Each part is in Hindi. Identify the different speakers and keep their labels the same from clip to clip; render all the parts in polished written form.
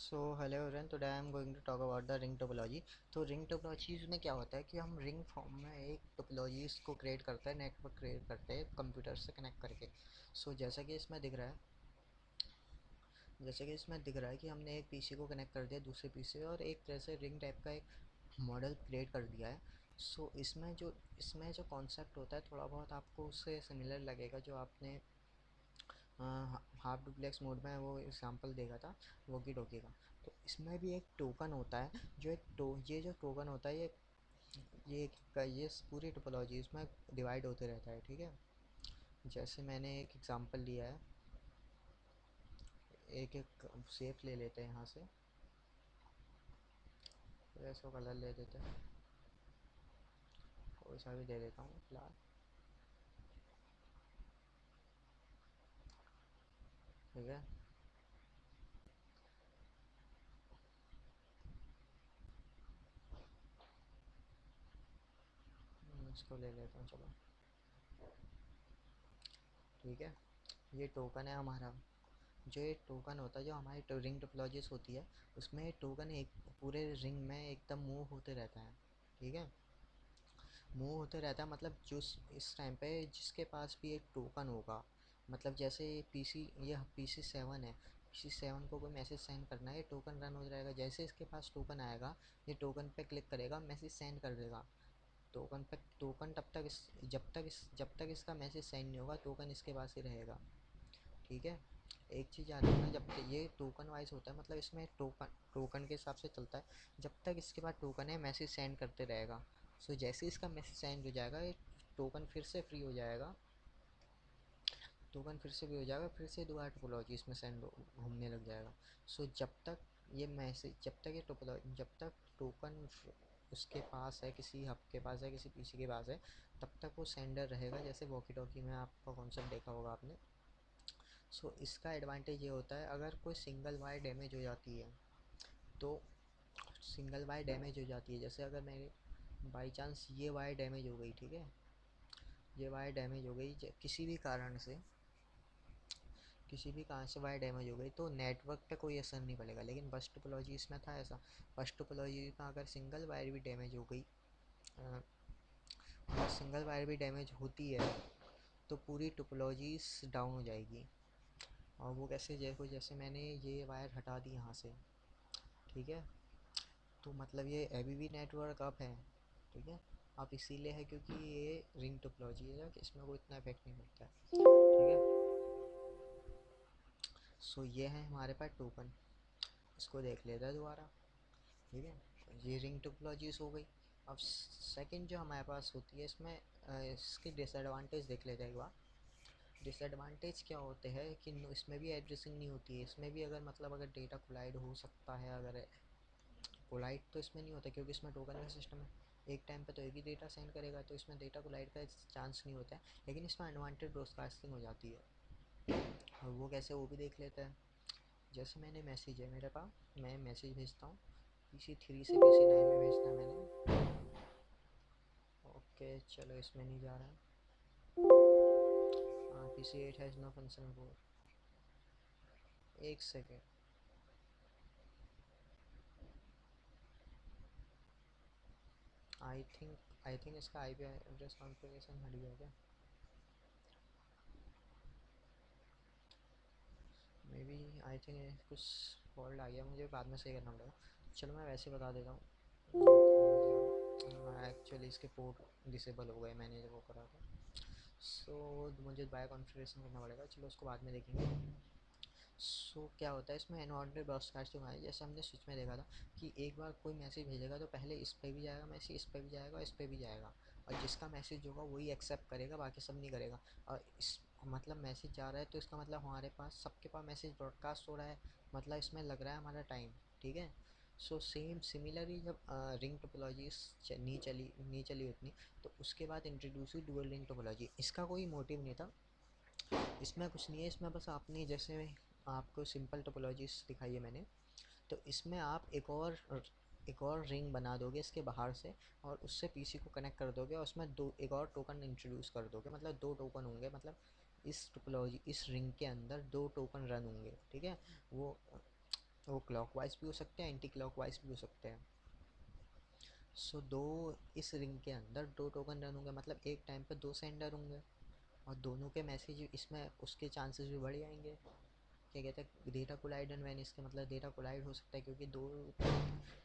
Speaker 1: So hello everyone, today I am going to talk about the ring topology. तो रिंग टोपोलॉजीज में क्या होता है कि हम रिंग फॉर्म में एक टोपोलॉजीज को क्रिएट करते हैं, नेटवर्क क्रिएट करते हैं कंप्यूटर से कनेक्ट करके। जैसा कि इसमें दिख रहा है कि हमने एक पीसी को कनेक्ट कर दिया दूसरे पीसी और एक तरह से रिंग टाइप का एक मॉडल क्रिएट कर दिया है। इसमें जो कॉन्सेप्ट होता है थोड़ा बहुत आपको उससे सिमिलर लगेगा, जो आपने हाफ डुप्लेक्स मोड में वो एग्जांपल देखा था वोकी टोकी का। तो इसमें भी एक टोकन होता है, ये जो टोकन होता है ये पूरी टोपोलॉजी इसमें डिवाइड होते रहता है, ठीक है। जैसे मैंने एक एग्जांपल लिया है, एक एक शेप ले लेते हैं यहाँ से। तो इसको कलर ले देते हैं, कोई सा भी दे देता हूँ फिलहाल, ठीक है। इसको ले लेता हूँ, चलो, ठीक है। ये टोकन है हमारा। जो ये टोकन होता है, जो हमारी रिंग टोपोलॉजीज होती है, उसमें टोकन एक पूरे रिंग में एकदम मूव होते रहता है, ठीक है। मूव होते रहता है मतलब जो इस टाइम पे जिसके पास भी एक टोकन होगा, मतलब जैसे पी सी 7 है, पी सी 7 को कोई मैसेज सेंड करना है, ये टोकन रन हो जाएगा। जैसे इसके पास टोकन आएगा, ये टोकन पे क्लिक करेगा, मैसेज सेंड कर देगा। टोकन जब तक इसका मैसेज सेंड नहीं होगा, टोकन इसके पास ही रहेगा, ठीक है। एक चीज़ याद रखना, जब तक ये टोकन वाइज होता है, मतलब इसमें टोकन टोकन के हिसाब से चलता है। जब तक इसके पास टोकन है, मैसेज सेंड करते रहेगा। जैसे इसका मैसेज सेंड हो जाएगा, ये टोकन फिर से फ्री हो जाएगा, फिर से दोबारा टोपोलॉजी इसमें घूमने लग जाएगा। जब तक ये टोपोलॉजी जब तक टोकन उसके पास है, किसी हब के पास है, किसी पीसी के पास है, तब तक वो सेंडर रहेगा। जैसे वॉकी टॉकी में आपका कॉन्सेप्ट देखा होगा आपने। इसका एडवांटेज ये होता है, अगर कोई सिंगल वायर डैमेज हो जाती है, तो जैसे अगर मेरे बाई चांस ये वायर डैमेज हो गई, ठीक है, ये वायर डैमेज हो गई किसी भी कारण से वायर डैमेज हो गई, तो नेटवर्क पे कोई असर नहीं पड़ेगा। लेकिन बस टोपोलॉजी इसमें था ऐसा, बस टोपोलॉजी में अगर सिंगल वायर भी डैमेज होती है, तो पूरी टोपोलॉजी डाउन हो जाएगी। और वो कैसे, जैसे मैंने ये वायर हटा दी यहाँ से, ठीक है, तो मतलब ये अभी भी नेटवर्क अप है, ठीक है। अब इसीलिए है क्योंकि ये रिंग टोपोलॉजी है कि इसमें कोई इतना इफेक्ट नहीं पड़ता है, ठीक है। ये है हमारे पास टोकन, इसको देख लेते हैं दोबारा, ठीक है। ये रिंग टोपोलॉजीज हो गई। अब सेकंड जो हमारे पास होती है इसमें, इसकी डिसएडवांटेज देख लेते हैं एक बार। डिसएडवांटेज क्या होते हैं कि इसमें भी एड्रेसिंग नहीं होती है। इसमें भी अगर मतलब अगर डेटा कोलाइड हो सकता है, अगर कोलाइड तो इसमें नहीं होता क्योंकि इसमें टोकन का सिस्टम है। एक टाइम पे तो एक ही डेटा सेंड करेगा, तो इसमें डेटा कोलाइड का चांस नहीं होता है। लेकिन इसमें अनवांटेड ब्रॉडकास्टिंग हो जाती है, और वो कैसे, वो भी देख लेते हैं। जैसे मैंने मैसेज है मेरे पास, मैं मैसेज भेजता हूँ, PC 3 से PC 9 में भेजना है मैंने। ओके चलो, इसमें नहीं जा रहा है। हाँ, PC 8 हैज़ नो फंक्शन 4। एक सेकेंड, आई थिंक इसका IP एड्रेस कॉन्फ़िगरेशन हट गया क्या, मे बी। आई थिंक कुछ फॉल्ट आ गया, मुझे बाद में सही करना पड़ेगा। चलो मैं वैसे बता देता हूँ। हाँ, एक्चुअली इसके पोर्ट डिसेबल हो गए, मैंने जब वो करा था। मुझे बाय कॉन्फ़िगरेशन करना पड़ेगा, चलो उसको बाद में देखेंगे। क्या होता है इसमें, अनऑर्डर्ड ब्रॉडकास्टिंग है। जैसे हमने स्विच में देखा था कि एक बार कोई मैसेज भेजेगा तो पहले इस पे भी जाएगा मैसेज, इस पे भी जाएगा, इस पे भी जाएगा, और जिसका मैसेज होगा वही एक्सेप्ट करेगा, बाकी सब नहीं करेगा। और इस मतलब मैसेज जा रहा है तो इसका मतलब हमारे पास सबके पास मैसेज ब्रॉडकास्ट हो रहा है, मतलब इसमें लग रहा है हमारा टाइम, ठीक है। सिमिलरली जब रिंग टोपोलॉजी नहीं चली उतनी, तो उसके बाद इंट्रोड्यूस हुई डुअल रिंग टोपोलॉजी। इसका कोई मोटिव नहीं था, इसमें कुछ नहीं है, इसमें बस आपने जैसे आपको सिंपल टोपोलॉजीज दिखाई है मैंने, तो इसमें आप एक और रिंग बना दोगे इसके बाहर से, और उससे पीसी को कनेक्ट कर दोगे, और उसमें एक और टोकन इंट्रोड्यूस कर दोगे, मतलब दो टोकन होंगे, मतलब इस रिंग के अंदर दो टोकन रन होंगे, ठीक है। वो वो क्लॉकवाइज भी हो सकते हैं, एंटी क्लॉकवाइज भी हो सकते हैं। सो दो, इस रिंग के अंदर दो टोकन रन होंगे, मतलब एक टाइम पे दो सेंडर होंगे, और दोनों के मैसेज इसमें उसके चांसेस भी बढ़ जाएंगे। क्या कहते हैं, डेटा कोलाइड एंड वैन, इसके मतलब डेटा कोलाइड हो सकता है, क्योंकि दो,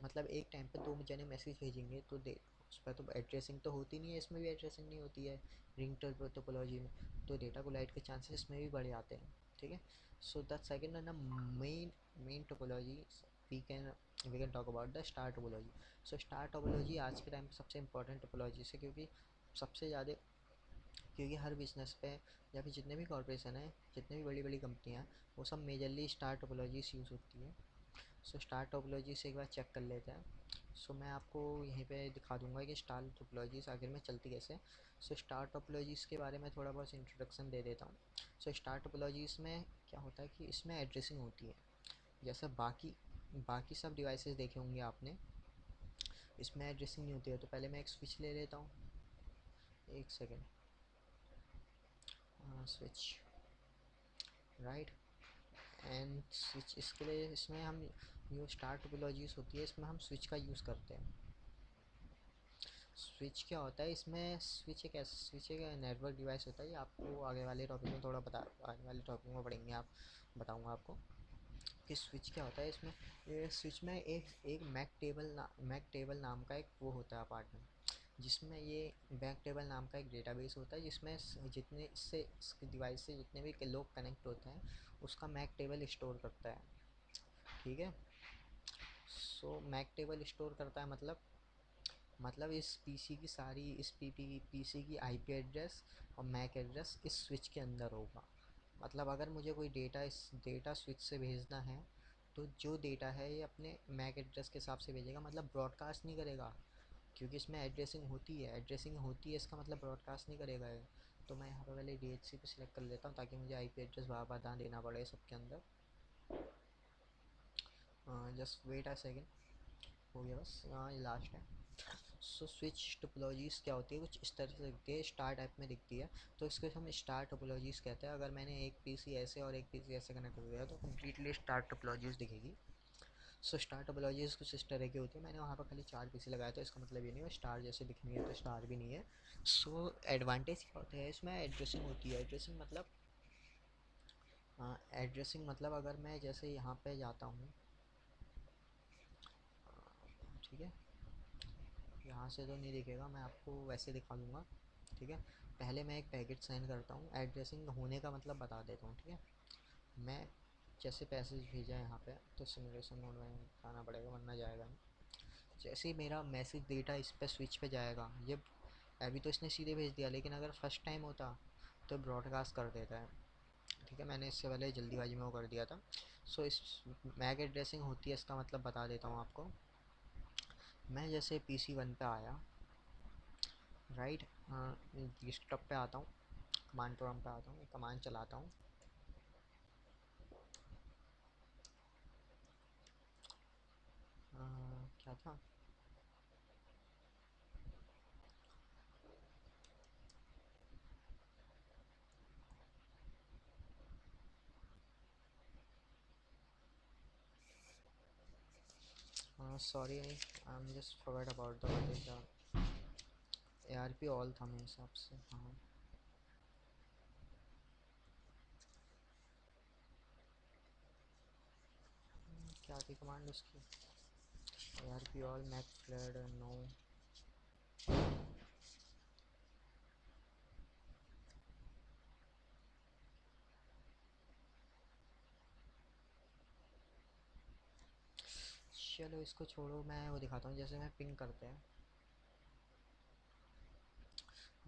Speaker 1: मतलब एक टाइम पे दो जने मैसेज भेजेंगे तो दे उस पर तो एड्रेसिंग तो होती नहीं है, इसमें भी एड्रेसिंग नहीं होती है रिंग टोपोलॉजी में, तो डेटा कोलाइड के चांसेस इसमें भी बढ़ जाते हैं। ठीक है। सो द सेकेंड है ना, main topology, we can we can talk about the star topology. So star topology आज के टाइम पे सबसे इंपॉर्टेंट टोपोलॉजी है, क्योंकि सबसे ज़्यादा, क्योंकि हर बिजनेस पे या फिर जितने भी कॉरपोरेशन हैं, जितने भी बड़ी बड़ी कंपनियाँ हैं, वो सब मेजरली स्टार टोपोलॉजीज यूज़ होती है। सो स्टार टोपोलॉजी से एक बार चेक कर लेते हैं। सो मैं आपको यहीं पे दिखा दूंगा कि स्टार टोपोलॉजीज आखिर में चलती कैसे हैं। सो स्टार टोपोलॉजीज के बारे में थोड़ा बहुत इंट्रोडक्शन दे देता हूँ। सो स्टार टोपोलॉजीज में क्या होता है कि इसमें एड्रेसिंग होती है, जैसे बाकी बाकी सब डिवाइसेस देखे होंगे आपने, इसमें एड्रेसिंग नहीं होती है। तो पहले मैं एक स्विच ले लेता हूँ, एक second, switch, right, and switch, इसके लिए इसमें हम जो स्टार टोपोलॉजीज होती है इसमें हम स्विच का यूज़ करते हैं। स्विच क्या होता है इसमें, स्विच एक नेटवर्क डिवाइस होता है, ये आपको आगे वाले टॉपिक में आगे वाले टॉपिक में पढ़ेंगे आप, बताऊंगा आपको कि स्विच क्या होता है इसमें। ये स्विच में एक मैक टेबल नाम का एक वो होता है अपार्टमेंट, जिसमें ये बैक टेबल नाम का एक डेटाबेस होता है, जिसमें जितने इस डिवाइस से जितने भी लोग कनेक्ट होते हैं उसका मैक टेबल स्टोर करता है। ठीक है। सो मैक टेबल स्टोर करता है, मतलब इस पीसी की सारी, इस पीसी की आईपी एड्रेस और मैक एड्रेस इस स्विच के अंदर होगा। मतलब अगर मुझे कोई डेटा स्विच से भेजना है, तो जो डेटा है ये अपने मैक एड्रेस के हिसाब से भेजेगा, मतलब ब्रॉडकास्ट नहीं करेगा, क्योंकि इसमें एड्रेसिंग होती है इसका मतलब ब्रॉडकास्ट नहीं करेगा ये। तो मैं यहाँ पे पहले डीएचसी पे सिलेक्ट कर लेता हूँ, ताकि मुझे आईपी एड्रेस बार बार ना देना पड़े सबके अंदर। जस्ट वेट अ सेकेंड, हो गया बस, ये लास्ट है। सो स्विच टोपोलॉजीज़ क्या होती है, कुछ इस तरह से दिखती है, स्टार टाइप में दिखती है, तो इसको हम स्टार टोपोलॉजीज़ कहते हैं। अगर मैंने एक पीसी ऐसे और एक पीसी ऐसे कनेक्ट कर दिया तो कम्प्लीटली स्टार टोपोलॉजीज़ दिखेगी। सो स्टार टोपोलॉजीज़ कुछ इस तरह की होती है, मैंने वहाँ पर खाली चार पीसी लगाया, तो इसका मतलब ये नहीं है स्टार जैसे दिखनी है तो स्टार भी नहीं है। सो एडवांटेज क्या होता है इसमें, एड्रेसिंग होती है। एड्रेसिंग मतलब अगर मैं जैसे यहाँ पे जाता हूँ, ठीक है, यहाँ से तो नहीं दिखेगा, मैं आपको वैसे दिखा दूँगा। ठीक है। पहले मैं एक पैकेट सेंड करता हूँ, एड्रेसिंग होने का मतलब बता देता हूँ। ठीक है। मैं जैसे पैसेज भेजा है यहाँ पे, तो सिमुलेशन मोड में आना पड़ेगा वरना जाएगा नहीं। जैसे ही मेरा मैसेज डेटा इस पे स्विच पे जाएगा, ये अभी तो इसने सीधे भेज दिया, लेकिन अगर फर्स्ट टाइम होता तो ब्रॉडकास्ट कर देता है। ठीक है, मैंने इससे पहले जल्दीबाजी में वो कर दिया था। सो इस मैक एड्रेसिंग होती है, इसका मतलब बता देता हूँ आपको। मैं जैसे PC 1 पे आया, राइट, डेस्कटॉप पे आता हूँ, कमांड प्रॉम्प्ट पे आता हूँ, कमांड चलाता हूँ। क्या था, sorry, I am just forgot about the what is the ARP all था मेरे हिसाब से, हाँ। क्या थी कमांड उसकी, ARP all MAC flood no. चलो इसको छोड़ो, मैं वो दिखाता हूँ, जैसे मैं पिंग करते हैं,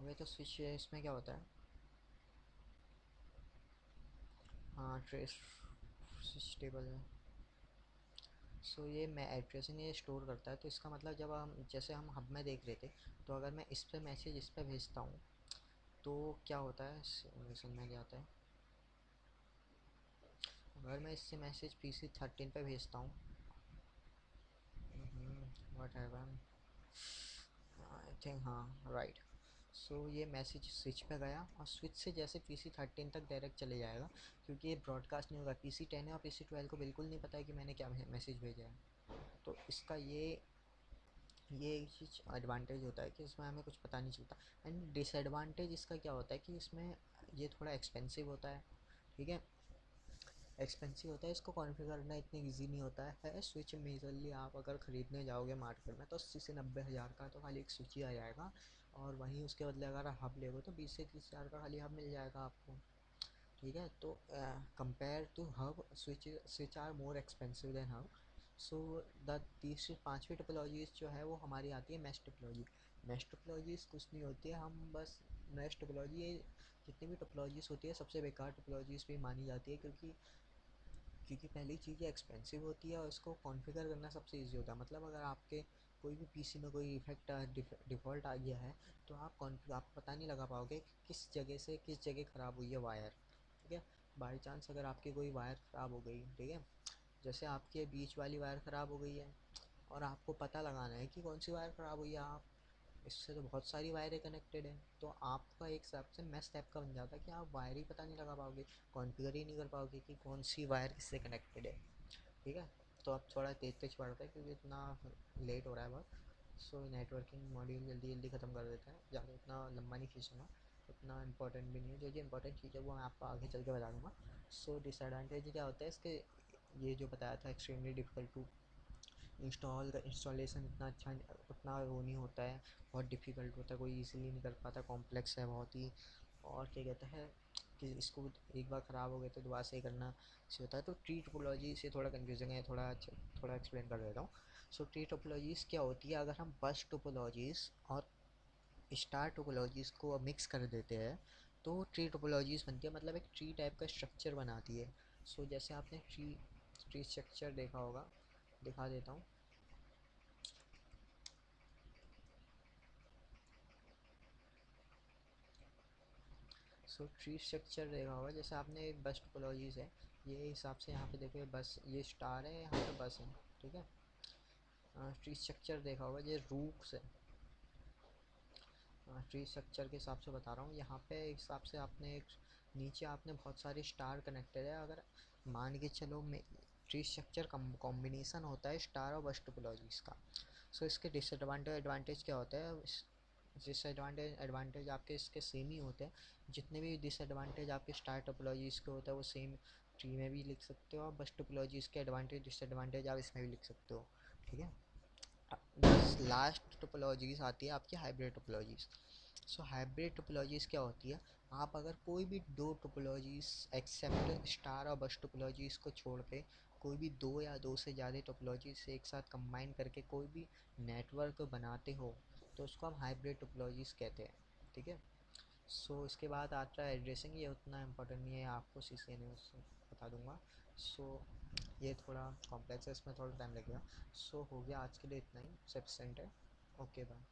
Speaker 1: वे तो स्विच है, इसमें क्या होता है, हाँ, ट्रेस स्विच टेबल है। सो ये मैं एड्रेसिंग ये स्टोर करता है, तो इसका मतलब जब हम, जैसे हम हब में देख रहे थे, तो अगर मैं इस पे मैसेज इस पे भेजता हूँ तो क्या होता है, सिमुलेशन में जाता है, अगर मैं इससे मैसेज PC 13 पे भेजता हूँ, व्हाट हैवन, आई थिंक, हाँ, राइट। सो ये मैसेज स्विच पे गया और स्विच से जैसे PC13 तक डायरेक्ट चले जाएगा, क्योंकि ये ब्रॉडकास्ट नहीं होगा। PC10 है और PC12 को बिल्कुल नहीं पता है कि मैंने क्या मैसेज भेजा है। तो इसका ये एक चीज़ एडवांटेज होता है कि इसमें हमें कुछ पता नहीं चलता। एंड डिसएडवांटेज इसका क्या होता है कि इसमें ये थोड़ा एक्सपेंसिव होता है। ठीक है, एक्सपेंसिव होता है, इसको कॉन्फ़िगर करना इतनी इजी नहीं होता है। स्विच मेजरली आप अगर ख़रीदने जाओगे मार्केट में तो 80 से 90 हज़ार का तो खाली एक स्विच ही आ जाएगा, और वहीं उसके बदले अगर आप हब लेगो तो 20 से 30 हज़ार का खाली हब मिल जाएगा आपको। ठीक है, तो compare to hub, switch are more expensive than hub. So the तीसरी पांचवी टोपोलॉजीज जो है वो हमारी आती है मैश टोपोलॉजी। मैश टोपोलॉजीज कुछ नहीं होती है, हम बस मैश टोपोलॉजी, जितनी भी टोपोलॉजीज होती है सबसे बेकार टोपोलॉजीज भी मानी जाती है, क्योंकि पहली चीज़ ये एक्सपेंसिव होती है और इसको कॉन्फ़िगर करना सबसे ईजी होता है। मतलब अगर आपके कोई भी पीसी में कोई इफेक्ट डिफ़ॉल्ट आ गया है तो आप पता नहीं लगा पाओगे कि किस जगह से किस जगह ख़राब हुई है वायर। ठीक है, बाई चांस अगर आपकी कोई वायर ख़राब हो गई, ठीक है, जैसे आपकी बीच वाली वायर ख़राब हो गई है और आपको पता लगाना है कि कौन सी वायर ख़राब हुई है, आप इससे तो बहुत सारी वायरें कनेक्टेड हैं, तो आपका एक हिसाब से मैस टाइप का बन जाता है कि आप वायर ही पता नहीं लगा पाओगे, कॉन्फ़िगर ही नहीं कर पाओगे कि कौन सी वायर किससे कनेक्टेड है। ठीक है, तो अब थोड़ा तेज तेज पड़ता है क्योंकि इतना लेट हो रहा है बहुत। सो नेटवर्किंग मॉड्यूल जल्दी जल्दी ख़त्म कर देते हैं, ज़्यादा इतना लंबा नहीं खींचूंगा, इतना इंपॉर्टेंट भी नहीं है। जो जो इंपॉर्टेंट चीज़ है वो मैं आपको आगे चल के बता दूँगा। सो डिसएडवांटेज क्या होता है इसके, ये जो बताया था एक्सट्रीमली डिफ़िकल्ट टू इंस्टॉलेशन, इतना अच्छा उतना वो नहीं होता है, बहुत डिफ़िकल्ट होता है, कोई इजीली नहीं कर पाता, कॉम्प्लेक्स है बहुत ही। और क्या कहते हैं कि इसको एक बार ख़राब हो गया तो दोबारा सही करना से होता है। तो ट्री टोपोलॉजी से थोड़ा कंफ्यूजिंग है, थोड़ा एक्सप्लेन कर देता हूँ। सो ट्री टोपोलॉजीज़ क्या होती है, अगर हम बस टोपोलॉजीज़ और स्टार टोपोलॉजीज़ को मिक्स कर देते हैं तो ट्री टोपोलॉजीज़ बनती है, मतलब एक ट्री टाइप का स्ट्रक्चर बनाती है। सो जैसे आपने ट्री ट्री स्ट्रक्चर देखा होगा, दिखा देता हूँ। सो ट्री स्ट्रक्चर देखा होगा, जैसे आपने एक बस टोपोलॉजीज है, ये हिसाब से यहाँ पे देखो, ये बस, ये स्टार है, यहाँ पे बस है। ठीक है, ट्री स्ट्रक्चर देखा होगा, ये रूट्स है। ट्री स्ट्रक्चर के हिसाब से बता रहा हूँ, यहाँ पे हिसाब से आपने एक नीचे आपने बहुत सारे स्टार कनेक्टेड है, अगर मान के चलो मैं, ट्री स्ट्रक्चर कॉम्बिनेशन होता है स्टार और बस टोपोलॉजीज का। सो इसके डिसएडवांटेज एडवांटेज क्या होता है, डिसएडवांटेज एडवांटेज आपके इसके सेम ही होते हैं। जितने भी डिसएडवांटेज आपके स्टार टोपोलॉजीज के होता है वो सेम ट्री में भी लिख सकते हो, और बस टोपोलॉजीज के एडवांटेज डिसएडवांटेज आप इसमें भी लिख सकते हो। ठीक है, बस लास्ट टोपोलॉजीज आती है आपकी हाइब्रिड टोपोलॉजीज। सो हाइब्रिड टोपोलॉजीज क्या होती है, आप अगर कोई भी दो टोपोलॉजीज एक्सेप्ट स्टार और बस टोपोलॉजीज को छोड़ के कोई भी दो या दो से ज़्यादा टोपोलॉजीज एक साथ कंबाइन करके कोई भी नेटवर्क बनाते हो तो उसको हम हाइब्रिड टोपोलॉजीज कहते हैं। ठीक है, सो इसके बाद आता है एड्रेसिंग, ये उतना इम्पोर्टेंट नहीं है, आपको सीसी ने उससे बता दूंगा। सो ये थोड़ा कॉम्प्लेक्स है, इसमें थोड़ा टाइम लगेगा। सो हो गया आज के लिए इतना ही, सफिशेंट है। Okay bye.